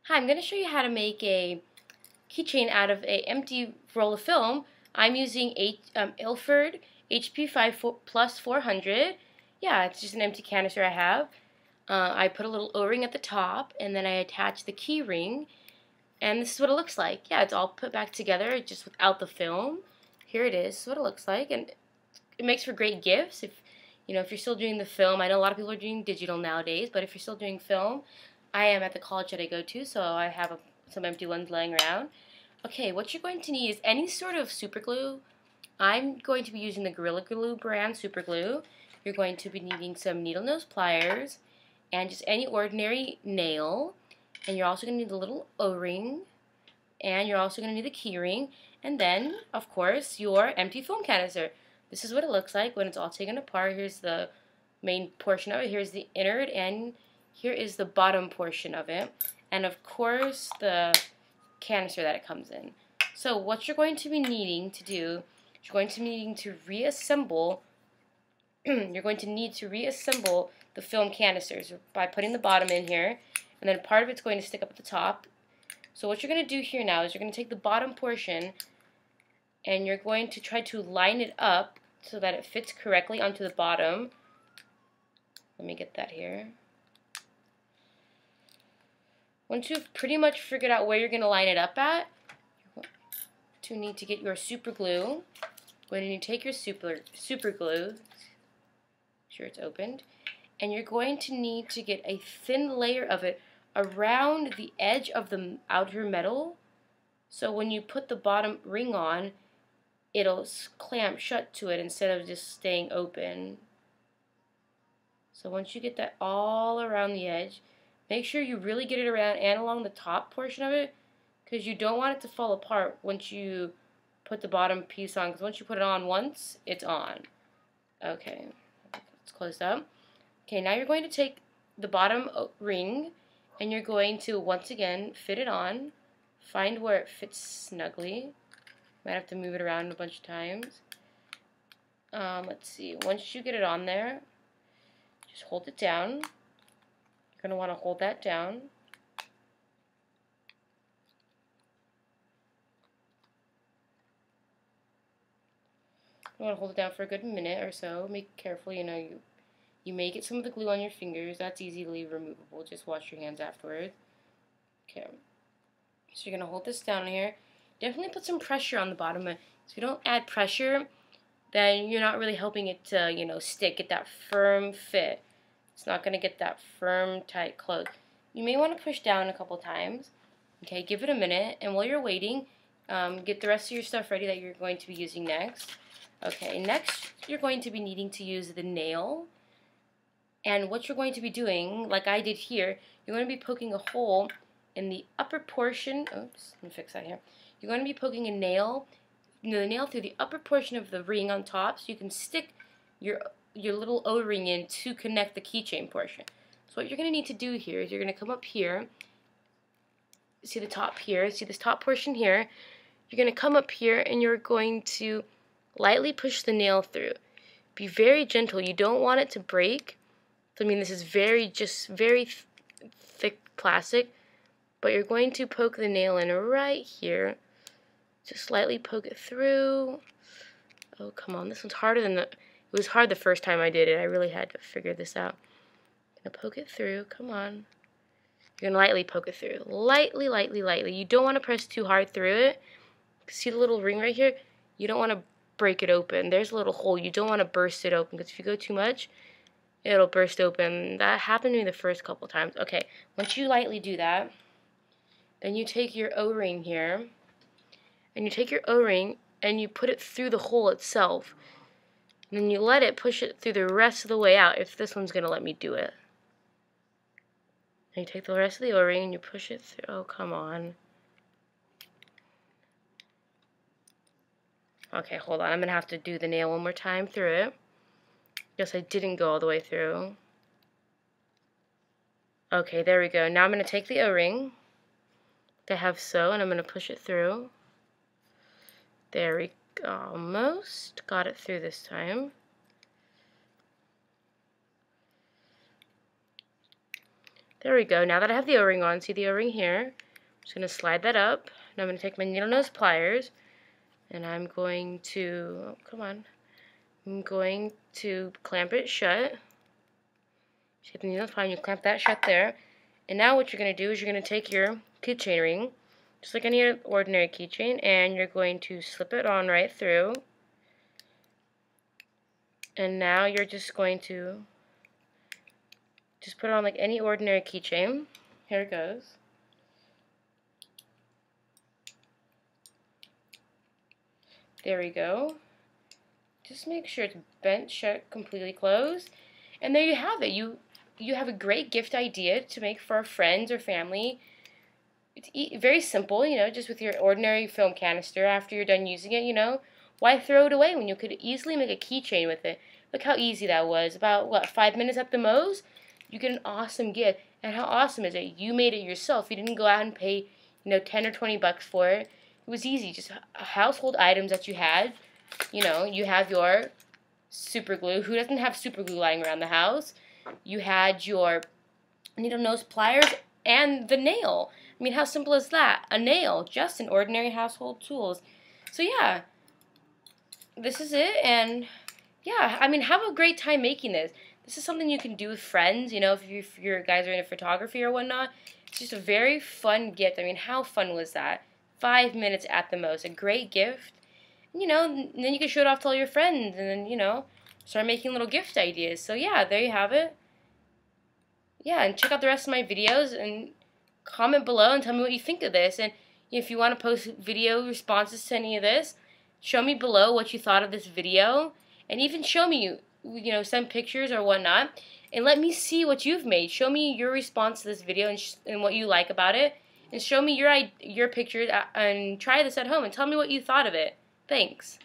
Hi, I'm going to show you how to make a keychain out of an empty roll of film. I'm using Ilford HP5 Plus 400. Yeah, it's just an empty canister I have. I put a little O-ring at the top, and then I attach the key ring, and this is what it looks like. Yeah, it's all put back together just without the film. Here it is. This is what it looks like, and it makes for great gifts. If you're still doing the film, I know a lot of people are doing digital nowadays, but if you're still doing film, I am at the college that I go to, so I have some empty ones laying around. Okay, what you're going to need is any sort of super glue. I'm going to be using the Gorilla Glue brand super glue. You're going to be needing some needle nose pliers and just any ordinary nail. And you're also going to need a little O-ring. And you're also going to need the key ring. And then, of course, your empty foam canister. This is what it looks like when it's all taken apart. Here's the main portion of it. Here's the innard, and here is the bottom portion of it. And of course, the canister that it comes in. So what you're going to be needing to do, you're going to be needing to reassemble the film canisters by putting the bottom in here, and then part of it's going to stick up at the top. So what you're going to do here now is you're going to take the bottom portion and you're going to try to line it up so that it fits correctly onto the bottom. Let me get that here. Once you've pretty much figured out where you're going to line it up at, you're going to need to get your super glue. When you take your super glue, make sure it's opened, and you're going to need to get a thin layer of it around the edge of the outer metal, so when you put the bottom ring on, it'll clamp shut to it instead of just staying open. So once you get that all around the edge, make sure you really get it around and along the top portion of it, because you don't want it to fall apart once you put the bottom piece on, because once you put it on once, it's on. Okay, it's closed up. Okay, now you're going to take the bottom ring and you're going to once again fit it on, find where it fits snugly. Might have to move it around a bunch of times. Let's see, once you get it on there, just hold it down. You're going to want to hold that down. You want to hold it down for a good minute or so. Make careful, you may get some of the glue on your fingers. That's easily removable. Just wash your hands afterwards. Okay. So you're going to hold this down here. Definitely put some pressure on the bottom. If you don't add pressure, then you're not really helping it to, stick, get that firm fit. It's not going to get that firm, tight close. You may want to push down a couple times. Okay, give it a minute, and while you're waiting, get the rest of your stuff ready that you're going to be using next. Okay, next you're going to be needing to use the nail. And what you're going to be doing, like I did here, you're going to be poking a hole in the upper portion. Oops, let me fix that here. You're going to be poking the nail through the upper portion of the ring on top, so you can stick your little O-ring in to connect the keychain portion. So what you're going to need to do here is you're going to come up here. See the top here? See this top portion here? You're going to come up here and you're going to lightly push the nail through. Be very gentle. You don't want it to break. I mean, this is very thick plastic, but you're going to poke the nail in right here. Just slightly poke it through. Oh, come on. This one's harder than it was hard the first time I did it. I really had to figure this out. I'm going to poke it through. Come on. You're going to lightly poke it through. Lightly, lightly, lightly. You don't want to press too hard through it. See the little ring right here? You don't want to break it open. There's a little hole. You don't want to burst it open, because if you go too much, it'll burst open. That happened to me the first couple times. Okay, once you lightly do that, then you take your O-ring here, and you take your O-ring and you put it through the hole itself. And then you let it push it through the rest of the way out, if this one's going to let me do it. And you take the rest of the O-ring and you push it through. Oh, come on. Okay, hold on. I'm going to have to do the nail one more time through it. Guess I didn't go all the way through. Okay, there we go. Now I'm going to take the O-ring that I have so, and I'm going to push it through. There we go. Almost got it through this time. There we go. Now that I have the O-ring on, see the O-ring here? I'm just going to slide that up. Now I'm going to take my needle nose pliers, and I'm going to, oh, come on, I'm going to clamp it shut. Just get the needle nose plier and you clamp that shut there. And now what you're going to do is you're going to take your keychain ring, just like any ordinary keychain, and you're going to slip it on right through. And now you're just going to just put it on like any ordinary keychain. Here it goes. There we go. Just make sure it's bent shut, completely closed. And there you have it. You have a great gift idea to make for friends or family. It's very simple, you know, just with your ordinary film canister. After you're done using it, you know, why throw it away when you could easily make a keychain with it? Look how easy that was. About, what, 5 minutes at the most? You get an awesome gift. And how awesome is it? You made it yourself. You didn't go out and pay, you know, 10 or 20 bucks for it. It was easy. Just household items that you had. You know, you have your super glue. Who doesn't have super glue lying around the house? You had your needle nose pliers and the nail. I mean, how simple is that? A nail, just an ordinary household tools. So yeah, this is it. And yeah, I mean, have a great time making this. This is something you can do with friends, you know, if you guys are into photography or whatnot. It's just a very fun gift. I mean, how fun was that? 5 minutes at the most. A great gift. You know, and then you can show it off to all your friends and then, you know, start making little gift ideas. So yeah, there you have it. Yeah, and check out the rest of my videos and comment below and tell me what you think of this. And if you want to post video responses to any of this, show me below what you thought of this video. And even show me, you know, send pictures or whatnot. And let me see what you've made. Show me your response to this video and what you like about it. And show me your pictures and try this at home and tell me what you thought of it. Thanks.